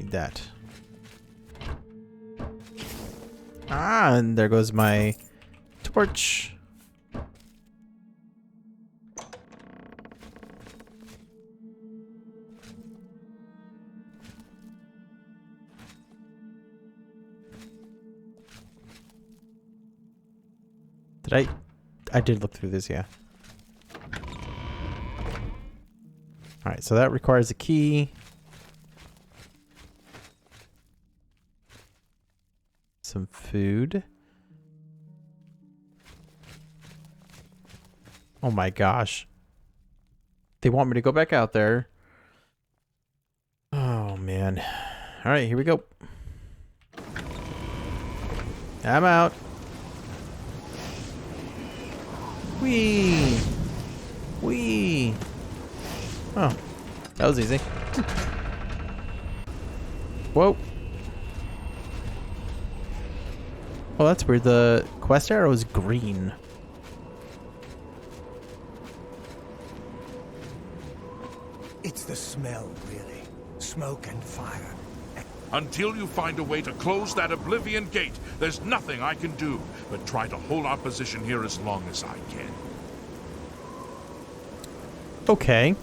need that. Ah, and there goes my torch. Did I did look through this, yeah. Alright, so that requires a key. Some food. Oh my gosh. They want me to go back out there. Oh man. Alright, here we go. I'm out. Whee! Whee! Oh, that was easy. Whoa. Oh, that's weird. The quest arrow is green. It's the smell, really. Smoke and fire. Until you find a way to close that Oblivion gate, there's nothing I can do but try to hold our position here as long as I can. Okay.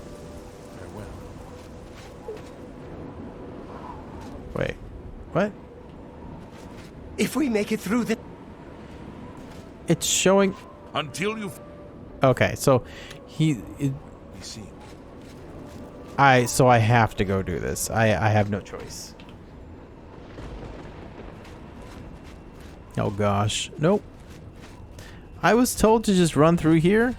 Farewell. Wait. What? If we make it through the... It's showing... Until you... Okay, so he... see. So I have to go do this. I have no choice. Oh gosh. Nope. I was told to just run through here.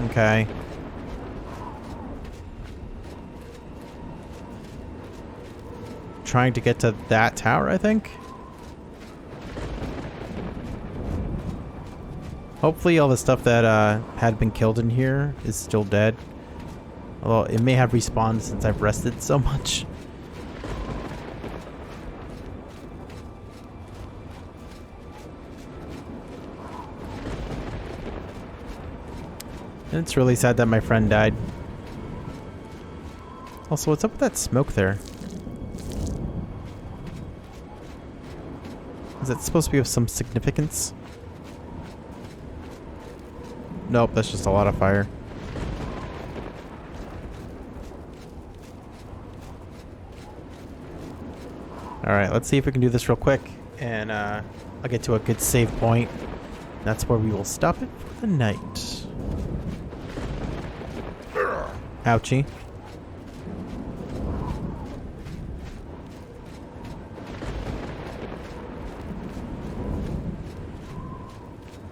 Okay. Trying to get to that tower, I think. Hopefully all the stuff that had been killed in here is still dead. Although it may have respawned since I've rested so much. And it's really sad that my friend died. Also, what's up with that smoke there? Is that supposed to be of some significance? Nope, that's just a lot of fire. Alright, let's see if we can do this real quick. And I'll get to a good save point. That's where we will stop it for the night. Ouchie.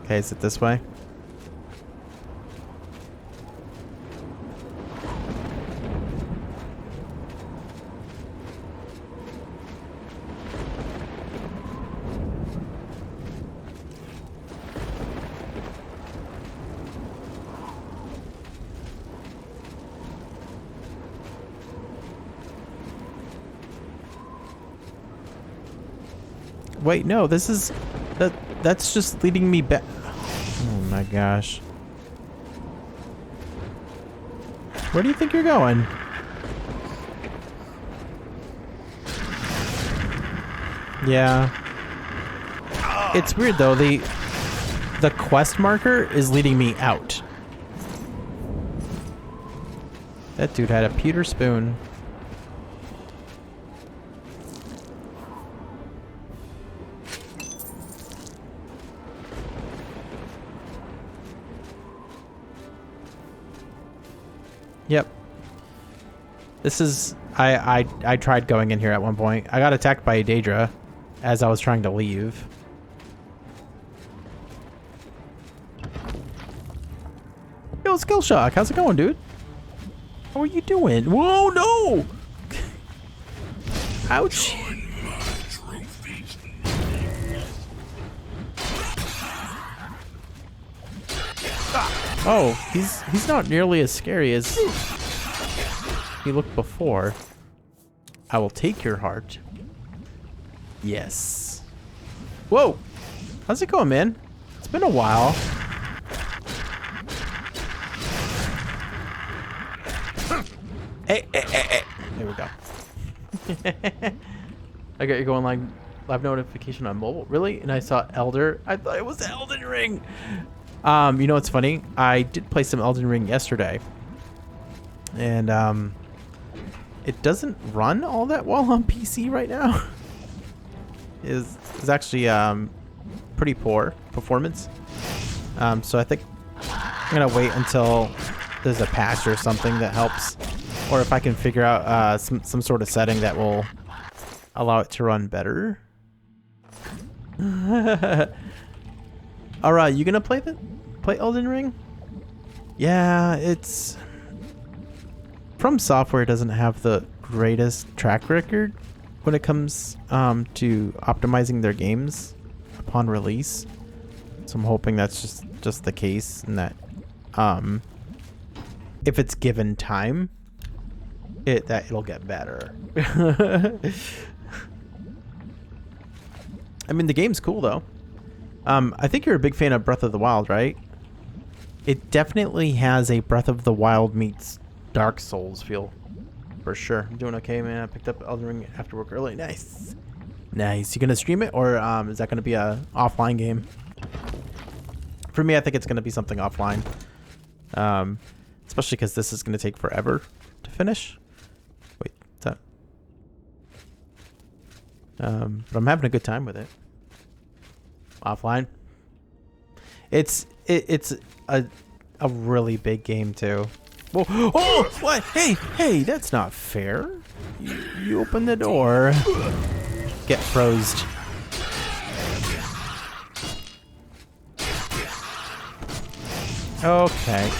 Okay, is it this way? Wait, no, this is... That's just leading me back... Oh my gosh. Where do you think you're going? Yeah. It's weird though, the quest marker is leading me out. That dude had a pewter spoon. Yep. This is... I tried going in here at one point. I got attacked by a Daedra as I was trying to leave. Yo, Skill Shock, how's it going, dude? How are you doing? Whoa, no! Ouch. Oh, he's not nearly as scary as he looked before. I will take your heart. Yes. Whoa! How's it going, man? It's been a while. Hey, hey, hey, hey. There we go. I got you going like live notification on mobile. Really? And I saw Elder. I thought it was Elden Ring. You know what's funny? I did play some Elden Ring yesterday. And it doesn't run all that well on PC right now. Is actually pretty poor performance. So I think I'm gonna wait until there's a patch or something that helps, or if I can figure out some sort of setting that will allow it to run better. All right, you gonna play Elden Ring? Yeah, it's From Software doesn't have the greatest track record when it comes to optimizing their games upon release. So I'm hoping that's just the case, and that if it's given time, it'll get better. I mean, the game's cool though. I think you're a big fan of Breath of the Wild, right? It definitely has a Breath of the Wild meets Dark Souls feel, for sure. I'm doing okay, man. I picked up Elden Ring after work early. Nice. Nice. You gonna stream it, or is that gonna be a offline game? For me, I think it's gonna be something offline. Especially because this is gonna take forever to finish. Wait, what's that? But I'm having a good time with it. Offline. It's a really big game too. Whoa. Oh, what? Hey, that's not fair. You open the door. Get frozed. Okay.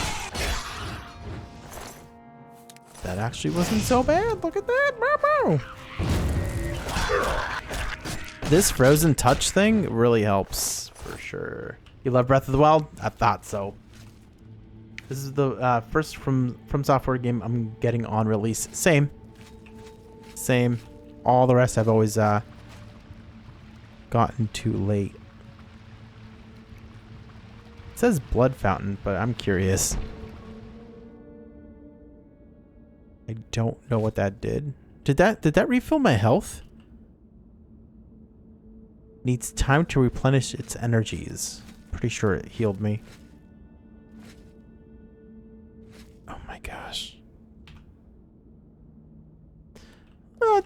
That actually wasn't so bad. Look at that. This frozen touch thing really helps, for sure. You love Breath of the Wild? I thought so. This is the first from Software game I'm getting on release. Same. All the rest I've always gotten too late. It says Blood Fountain, but I'm curious. I don't know what that did. Did that refill my health? Needs time to replenish its energies. Pretty sure it healed me. Oh my gosh.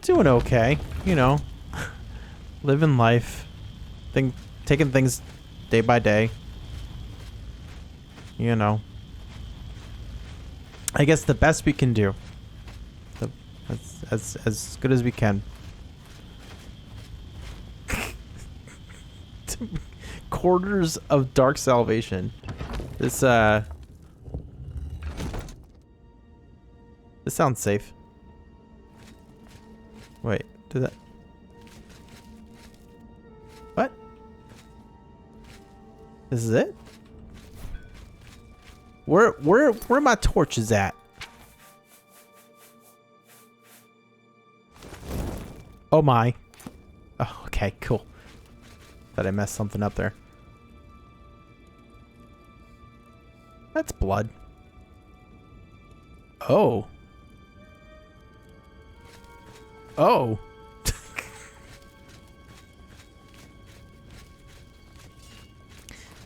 Doing okay. You know. Living life. Taking things day by day. You know. I guess the best we can do. As good as we can. Quarters of Dark Salvation. This sounds safe. Wait, did that? What? This is it? Where my torches at? Oh my. Oh, okay, cool. Thought I messed something up there. That's blood. Oh. Oh.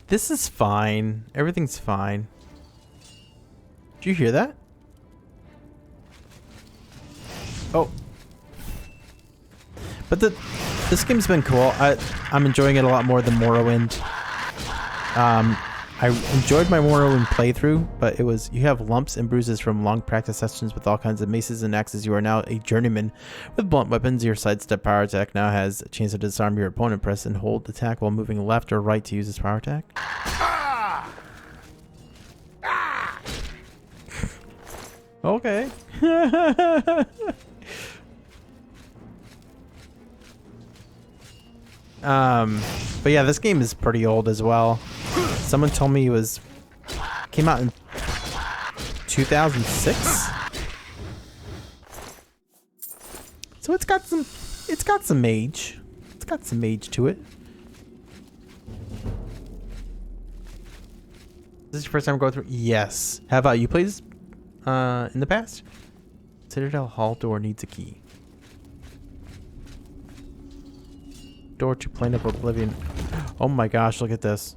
This is fine. Everything's fine. Did you hear that? Oh. But this game's been cool. I'm enjoying it a lot more than Morrowind. I enjoyed my Morrowind playthrough, but you have lumps and bruises from long practice sessions with all kinds of maces and axes. You are now a journeyman with blunt weapons. Your sidestep power attack now has a chance to disarm your opponent. Press and hold attack while moving left or right to use this power attack. Okay. But yeah, this game is pretty old as well. Someone told me it came out in 2006. So it's got some age. It's got some age to it. This is your first time going through? Yes. Have you played this in the past? Citadel Hall door needs a key. Door to Plane of Oblivion. Oh my gosh, look at this.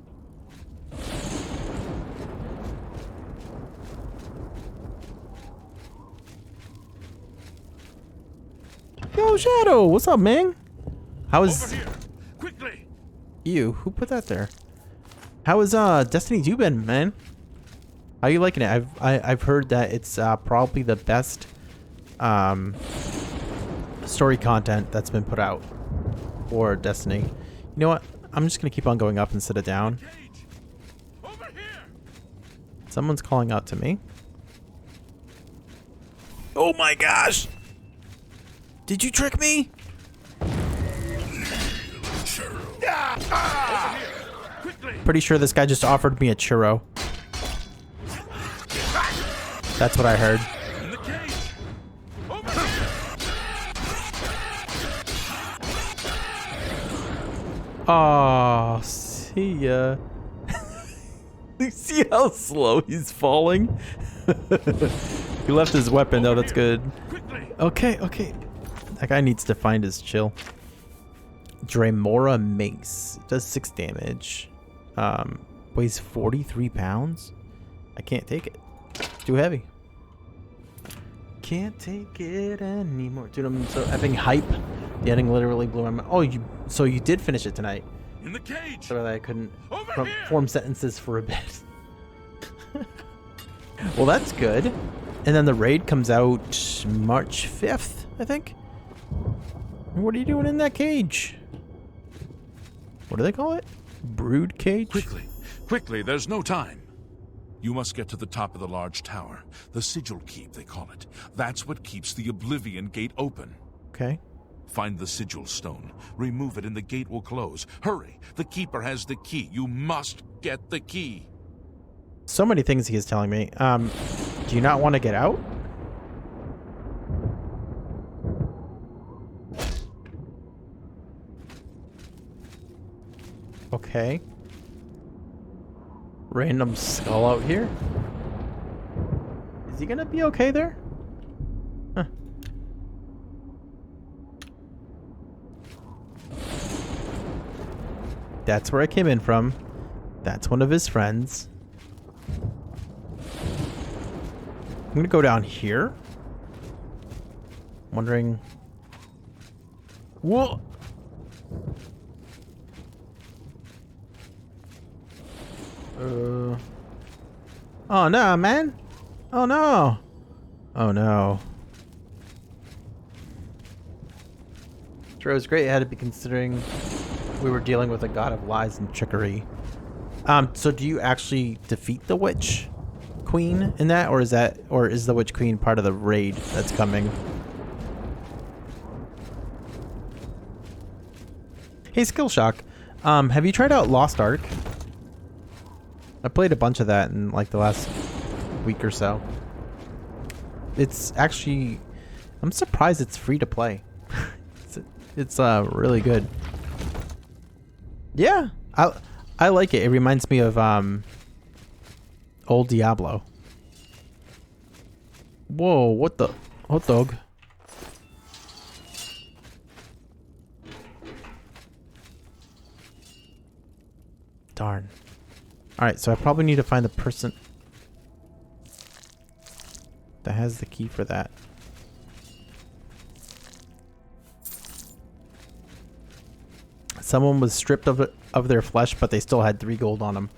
Yo, Shadow, what's up, man? How is... Over here, quickly. Ew, who put that there? How is Destiny 2 been, man? How you liking it? I've heard that it's probably the best story content that's been put out for Destiny. You know what? I'm just gonna keep on going up instead of down. Over here. Someone's calling out to me. Oh my gosh! Did you trick me? Pretty sure this guy just offered me a churro. That's what I heard. In the cage. Over here. Oh, see ya. You see how slow he's falling? He left his weapon though, that's good. Quickly. Okay, okay. That guy needs to find his chill. Dremora Mace. Does 6 damage. Weighs 43 pounds. I can't take it. It's too heavy. Can't take it anymore. Dude, I'm so effing hype. The ending literally blew my mind. Oh, so you did finish it tonight. In the cage. So that I couldn't Over here. form sentences for a bit. Well, that's good. And then the raid comes out March 5th, I think. What are you doing in that cage? What do they call it? Brood cage? Quickly, quickly, there's no time. You must get to the top of the large tower. The sigil keep, they call it. That's what keeps the Oblivion gate open. Okay. Find the sigil stone. Remove it and the gate will close. Hurry, the keeper has the key. You must get the key. So many things he is telling me. Do you not want to get out? Okay. Random skull out here. Is he gonna be okay there? Huh. That's where I came in from. That's one of his friends. I'm gonna go down here. Wondering... Whoa! Oh no, man! Oh no! Oh no. Sure, it was great. It had to be considering we were dealing with a god of lies and trickery. So do you actually defeat the witch queen in that, or is the witch queen part of the raid that's coming? Hey, Skillshock, have you tried out Lost Ark? I played a bunch of that in like the last week or so. It's actually, I'm surprised it's free to play. It's really good. Yeah, I like it. It reminds me of old Diablo. Whoa, what the hot dog? Darn. Alright, so I probably need to find the person that has the key for that. Someone was stripped of their flesh, but they still had 3 gold on them.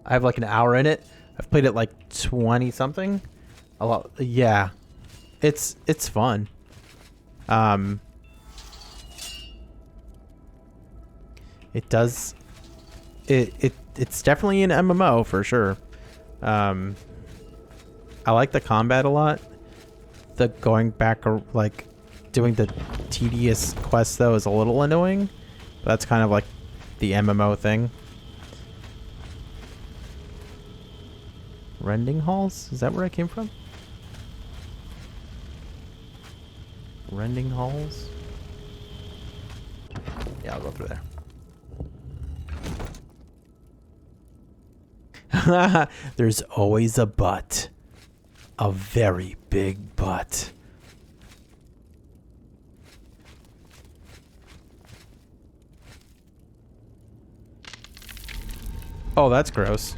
I have like an hour in it. I've played it like 20 something. A lot. Yeah. It's fun. It does it's definitely an MMO for sure. I like the combat a lot. The going back or like doing the tedious quests though is a little annoying. But that's kind of like the MMO thing. Rending halls? Is that where I came from? Rending halls? Yeah, I'll go through there. There's always a but. A very big but. Oh, that's gross.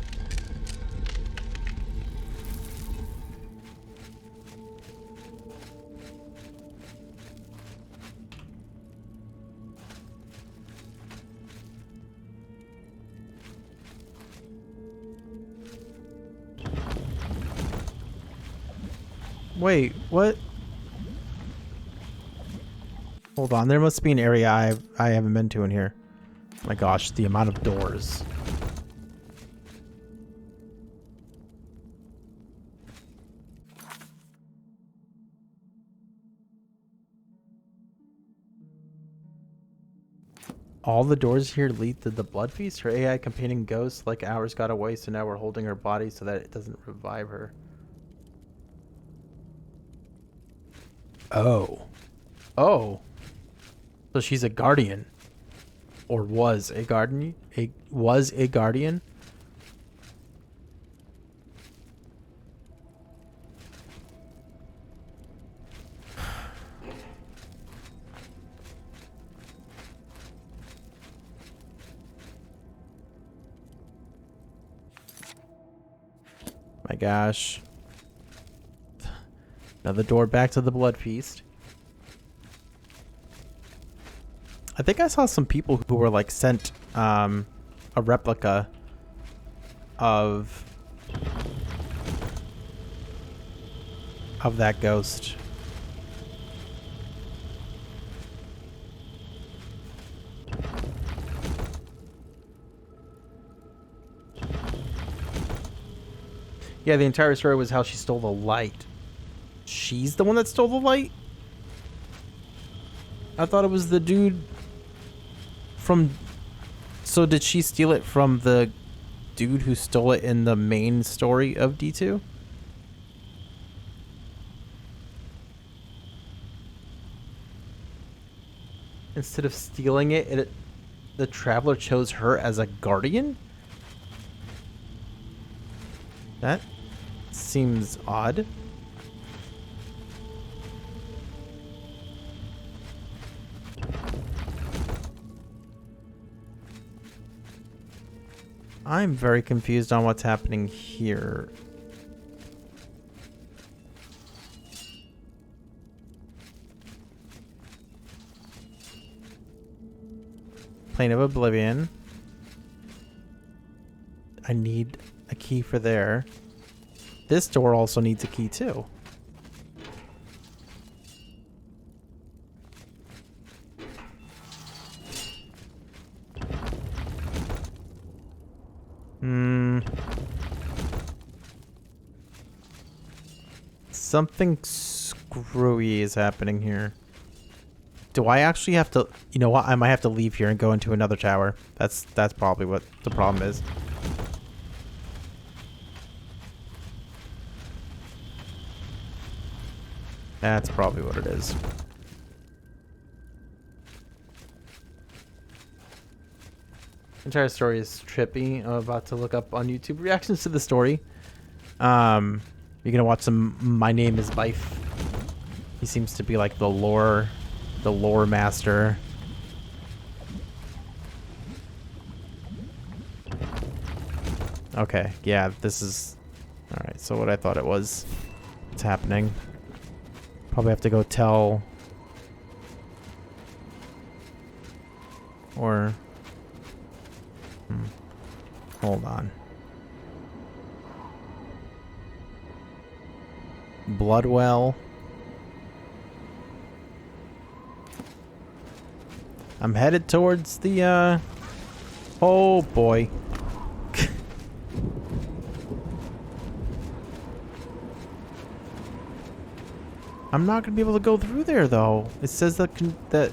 Wait, what? Hold on, there must be an area I haven't been to in here. My gosh, the amount of doors. All the doors here lead to the blood feast? Her AI companion ghosts like ours got away, so now we're holding her body so that it doesn't revive her. Oh. Oh. So she's a guardian. Or was a guardian? Was a guardian? My gosh. Another door back to the blood feast. I think I saw some people who were like sent a replica of that ghost. Yeah, the entire story was how she stole the light. She's the one that stole the light? I thought it was the dude from... So did she steal it from the dude who stole it in the main story of D2? Instead of stealing it, the traveler chose her as a guardian? That seems odd. I'm very confused on what's happening here. Plane of Oblivion. I need a key for there. This door also needs a key too. Something screwy is happening here. Do I actually have to... You know what? I might have to leave here and go into another tower. That's probably what the problem is. That's probably what it is. Entire story is trippy. I'm about to look up on YouTube reactions to the story. You're gonna watch some My Name is Bife. He seems to be like the lore master. Okay, yeah, this is... Alright, so what I thought it was. It's happening. Probably have to go tell... Or... Hold on. Bloodwell. I'm headed towards the, Oh, boy. I'm not going to be able to go through there, though. It says that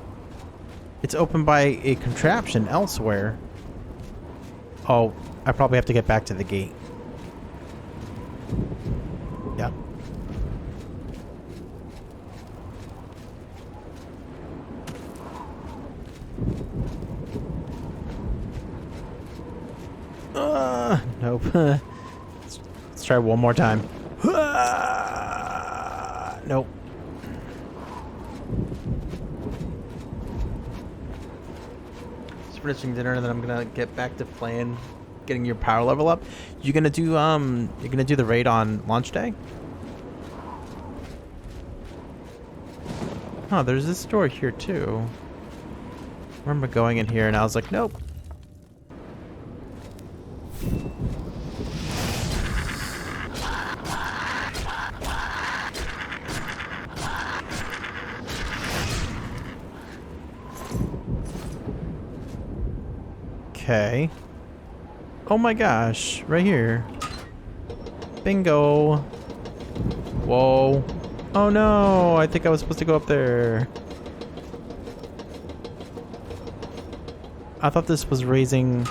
it's opened by a contraption elsewhere. Oh, I probably have to get back to the gate. Yeah. Nope. Let's try one more time. Nope. Just finishing dinner and then I'm gonna get back to playing getting your power level up. You're gonna do the raid on launch day? Oh, there's this door here too. I remember going in here and I was like, nope. Okay. Oh my gosh, right here. Bingo. Whoa. Oh no, I think I was supposed to go up there. I thought this was raising...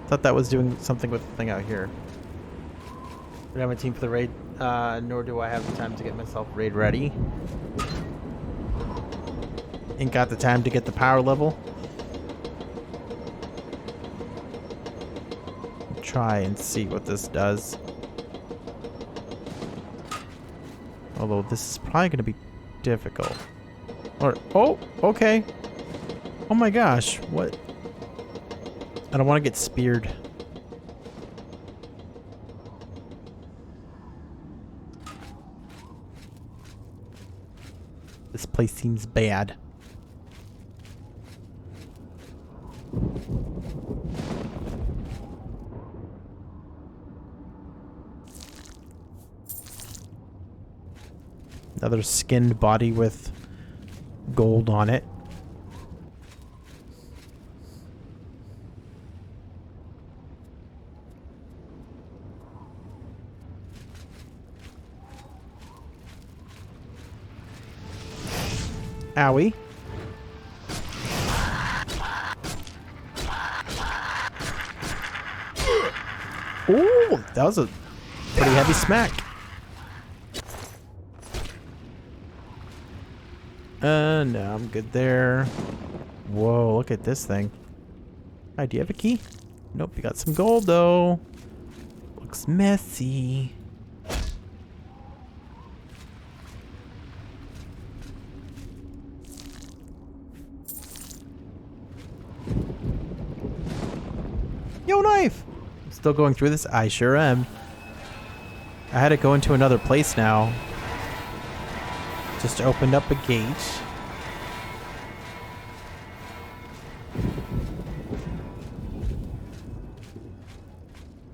thought that was doing something with the thing out here. We don't have a team for the raid, nor do I have the time to get myself raid ready. Ain't got the time to get the power level. Try and see what this does. Although this is probably going to be difficult. Or, oh, okay. Oh my gosh, what? I don't want to get speared. This place seems bad. Another skinned body with gold on it. Owie. Ooh, that was a pretty heavy smack. No, I'm good there. Whoa, look at this thing. Hi, do you have a key? Nope, you got some gold though. Looks messy. Yo, knife! Still going through this? I sure am. I had to go into another place now. Just opened up a gate.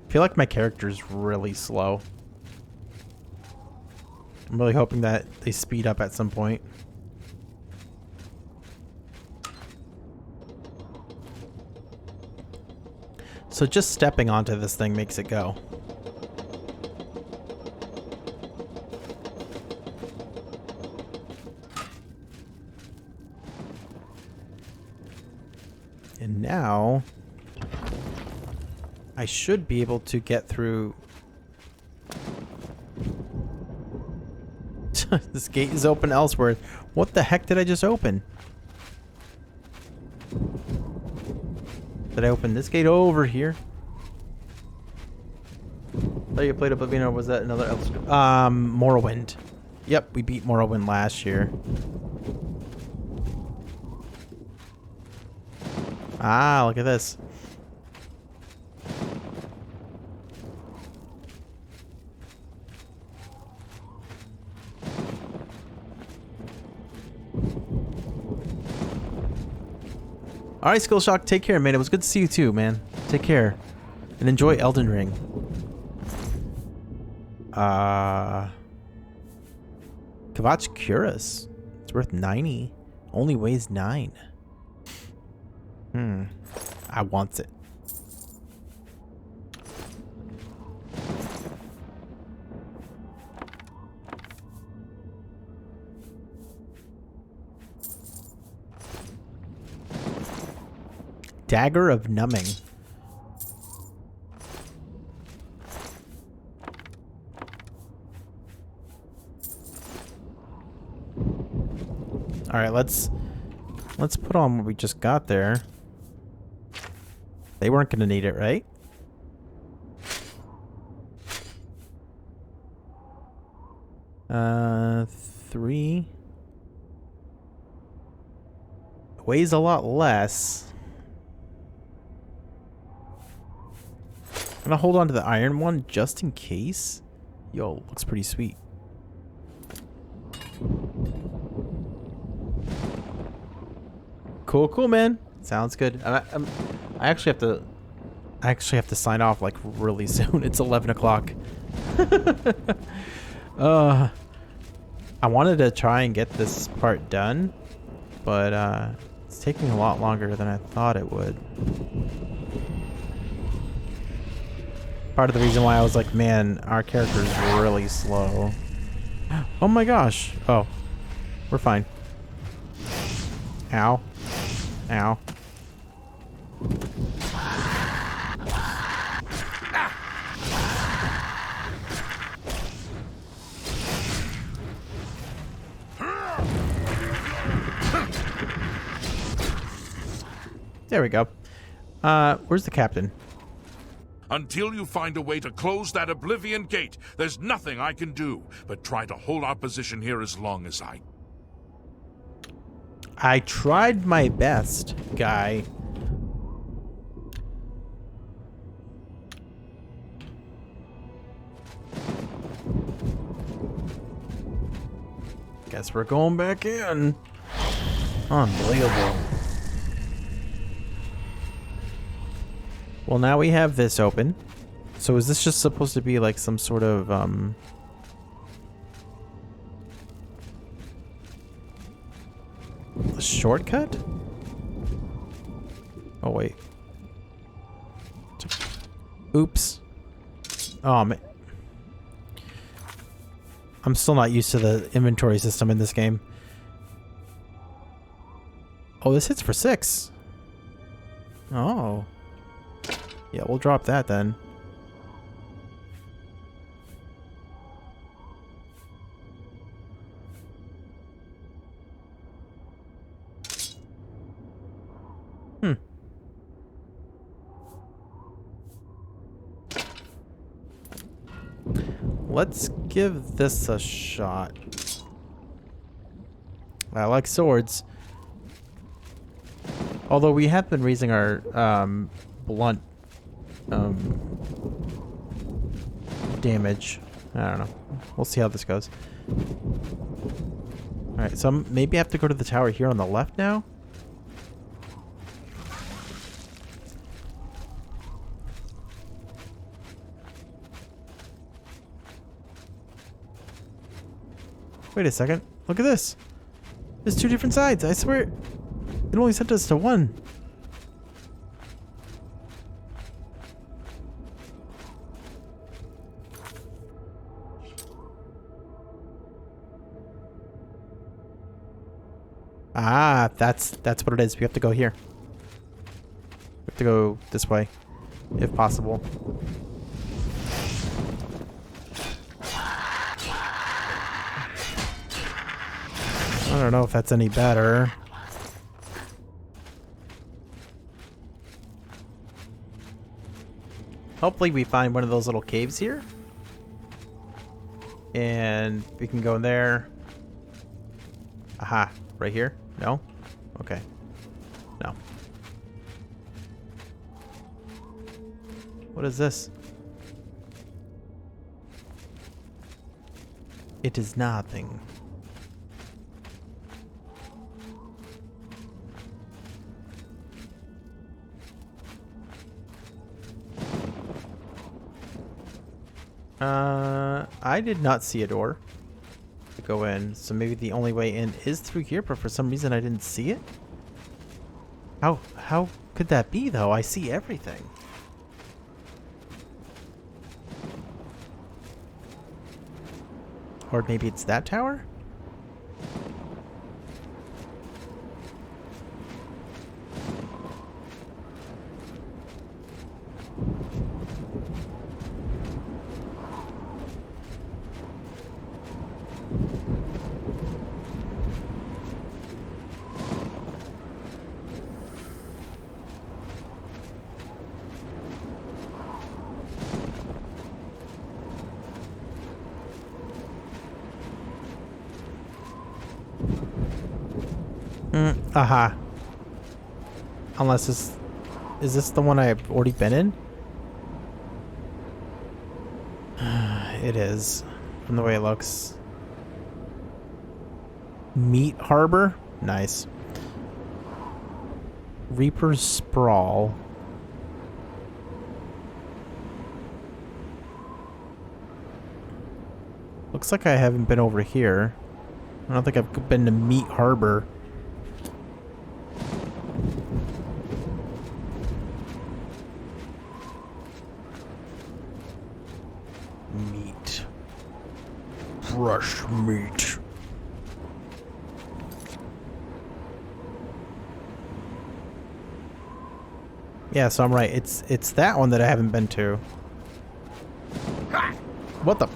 I feel like my character's really slow. I'm really hoping that they speed up at some point. So just stepping onto this thing makes it go. And now I should be able to get through. This gate is open elsewhere. What the heck did I just open? Did I open this gate over here? Thought you played Oblivion, or was that another Morrowind? Yep, we beat Morrowind last year. Ah, look at this. Alright, Skill Shock, take care, man. It was good to see you too, man. Take care. And enjoy Elden Ring. Kavach Cuirass. It's worth 90. Only weighs 9. I wants it. Dagger of Numbing. All right, let's put on what we just got there. They weren't going to need it, right? Three. Weighs a lot less. Gonna hold on to the iron one just in case. Yo, looks pretty sweet. Cool, cool, man. Sounds good. I actually have to sign off like really soon. It's 11 o'clock. I wanted to try and get this part done, but it's taking a lot longer than I thought it would. Part of the reason why I was like, man, our character's really slow. Oh my gosh. Oh, we're fine. Ow. Ow. There we go. Where's the captain? Until you find a way to close that Oblivion gate, there's nothing I can do but try to hold our position here as long as I tried my best, guy. Guess we're going back in. Unbelievable. Well, now we have this open. So is this just supposed to be like some sort of a shortcut? Oh wait. Oops. Oh man. I'm still not used to the inventory system in this game. Oh, this hits for 6. Oh. Yeah, we'll drop that then. Let's give this a shot. I like swords. Although we have been raising our blunt damage. I don't know. We'll see how this goes. Alright, so maybe I have to go to the tower here on the left now? Wait a second. Look at this. There's 2 different sides. I swear it only sent us to one. Ah, that's what it is. We have to go here. We have to go this way, if possible. I don't know if that's any better. Hopefully we find one of those little caves here. And we can go in there. Aha, right here? No? Okay. No. What is this? It is nothing. I did not see a door to go in, so maybe the only way in is through here, but for some reason I didn't see it. How could that be, though? I see everything. Or maybe it's that tower? Aha. Unless this... Is this the one I've already been in? It is, from the way it looks. Meat Harbor? Nice. Reaper's Sprawl. Looks like I haven't been over here. I don't think I've been to Meat Harbor. Meat. Fresh meat. Yeah, so I'm right. It's that one that I haven't been to. What the?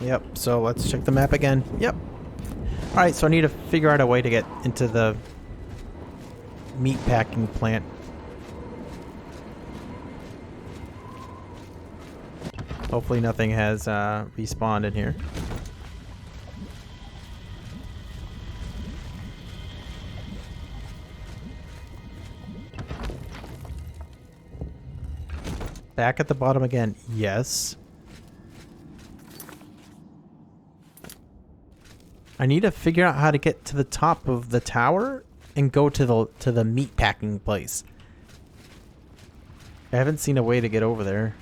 Yep, so let's check the map again. Yep. Alright, so I need to figure out a way to get into the meat packing plant. Hopefully nothing has respawned in here. Back at the bottom again. Yes. I need to figure out how to get to the top of the tower and go to the meat packing place. I haven't seen a way to get over there.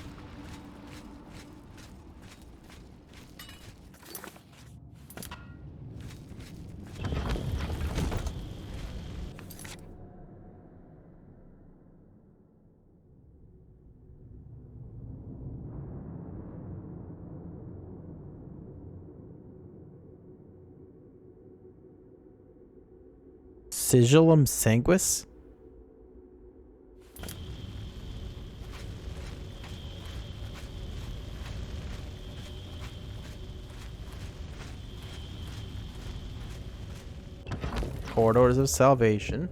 Sigillum sanguis? Corridors of Salvation.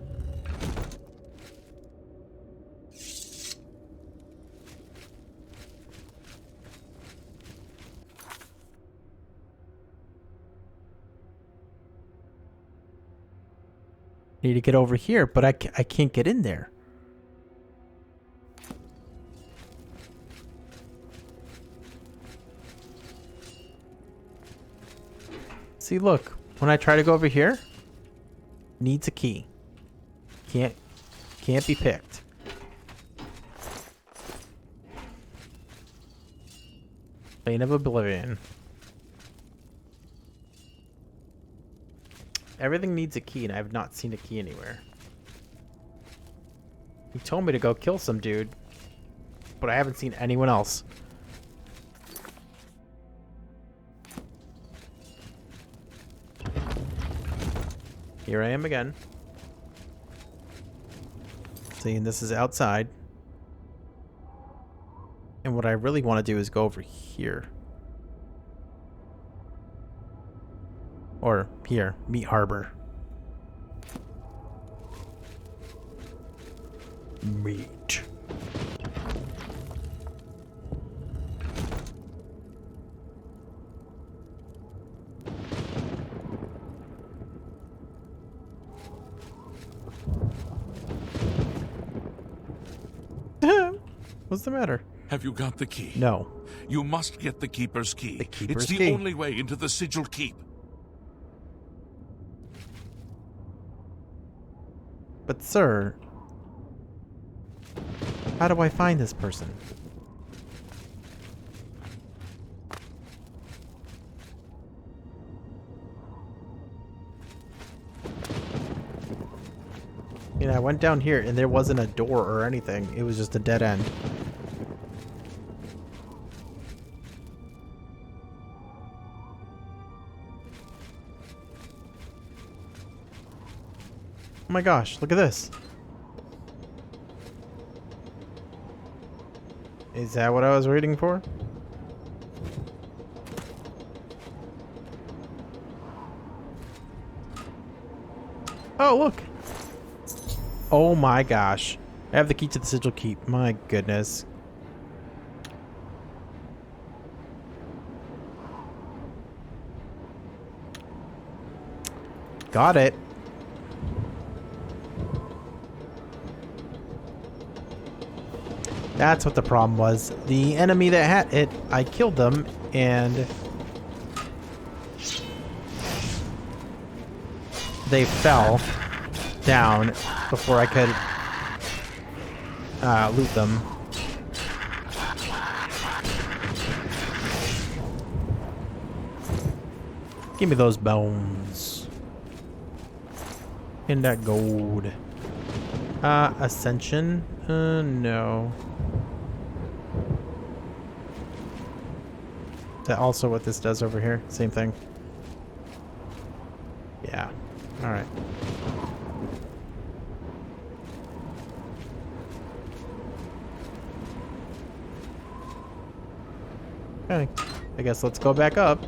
Need to get over here, but I can't get in there. See, look. When I try to go over here, needs a key. Can't be picked. Plane of Oblivion. Everything needs a key, and I have not seen a key anywhere. He told me to go kill some dude, but I haven't seen anyone else. Here I am again. See, and this is outside. And what I really want to do is go over here. Or here, Meat Harbor. Meat. What's the matter? Have you got the key? No. You must get the Keeper's key. The Keeper's It's the key. only way into the Sigil Keep. But sir, how do I find this person? You know, I went down here and there wasn't a door or anything. It was just a dead end. Oh my gosh, look at this. Is that what I was waiting for? Oh, look. Oh my gosh. I have the key to the sigil keep. My goodness. Got it. That's what the problem was. The enemy that had it, I killed them, and they fell down before I could loot them. Give me those bones. And that gold. Ascension? No. Is that also what this does over here? Same thing. Yeah. Alright. Okay. I guess let's go back up.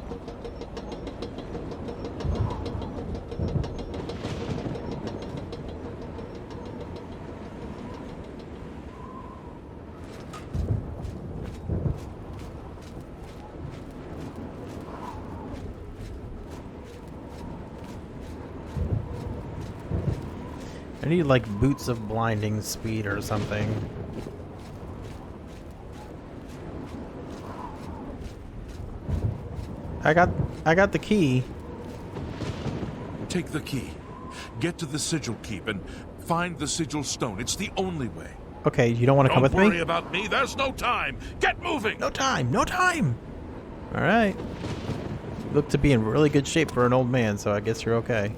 I need like boots of blinding speed or something. I got the key. Take the key. Get to the sigil keep and find the sigil stone. It's the only way. Okay, you don't want to come with me? Don't worry about me. There's no time. Get moving. No time. No time. All right. You look to be in really good shape for an old man, so I guess you're okay.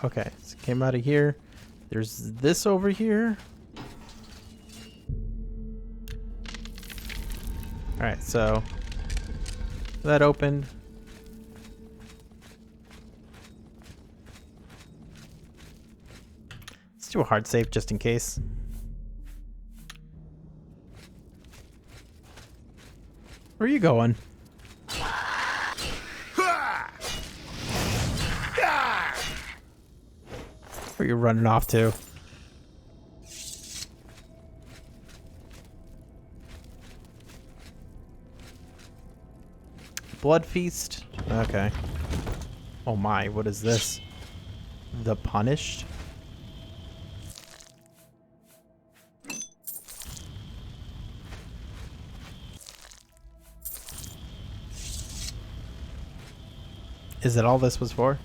Okay, so came out of here. There's this over here. Alright, so that opened. Let's do a hard save just in case. Where are you going? Where are you running off to? Blood feast? Okay. Oh my, what is this? The Punished? Is that all this was for?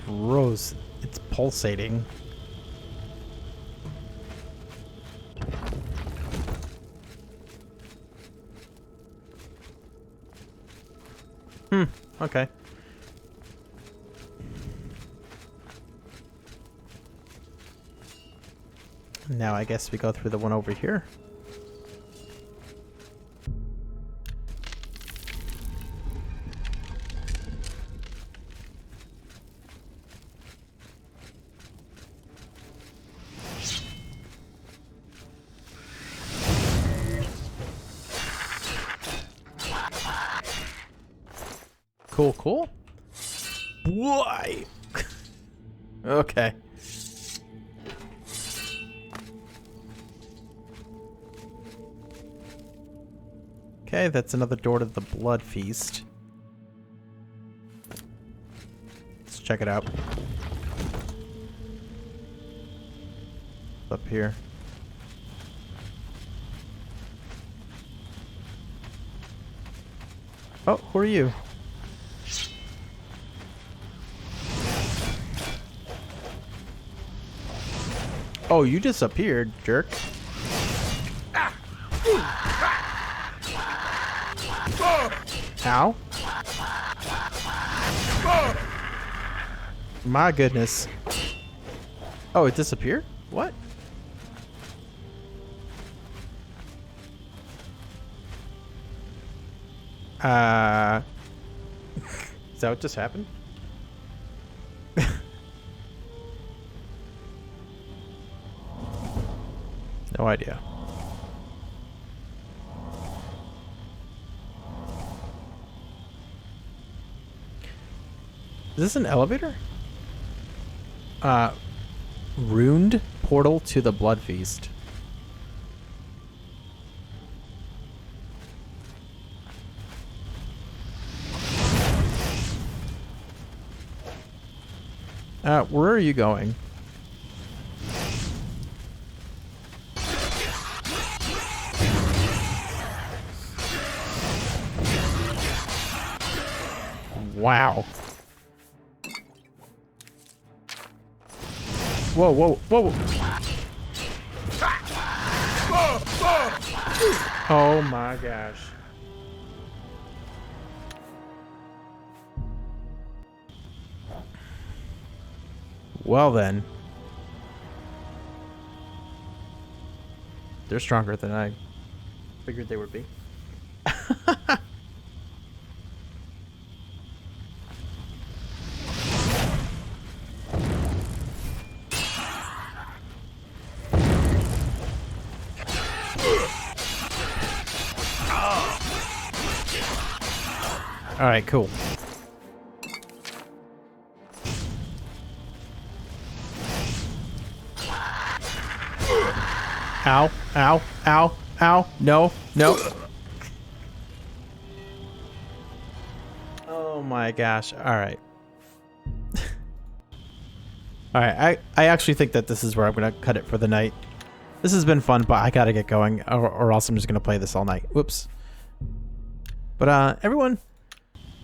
Gross. It's pulsating. Okay. Now I guess we go through the one over here. Cool, cool. Why? Okay. Okay, that's another door to the Blood Feast. Let's check it out. Up here. Oh, who are you? Oh, you disappeared, jerk. Ow. My goodness. Oh, it disappeared? What? Is that what just happened? No idea. Is this an elevator? Ruined portal to the Blood Feast. Where are you going? Wow. Whoa, whoa, whoa. Oh my gosh. Well then. They're stronger than I figured they would be. All right, cool. Ow, ow, ow, ow. No, no. Oh my gosh. All right. All right, I actually think that this is where I'm going to cut it for the night. This has been fun, but I got to get going or else I'm just going to play this all night. Whoops. But everyone,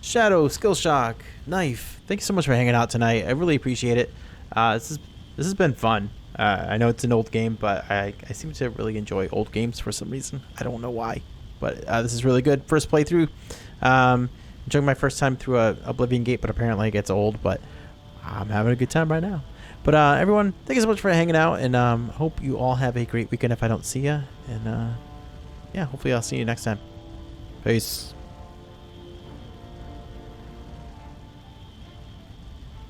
Shadow, Skill Shock, Knife, thank you so much for hanging out tonight. I really appreciate it. This has been fun. I know it's an old game, but I seem to really enjoy old games for some reason. I don't know why, but this is really good. First playthrough. Enjoying my first time through a Oblivion gate, but apparently it gets old, but I'm having a good time right now. But everyone, thank you so much for hanging out, and hope you all have a great weekend if I don't see you. And yeah, hopefully I'll see you next time. Peace.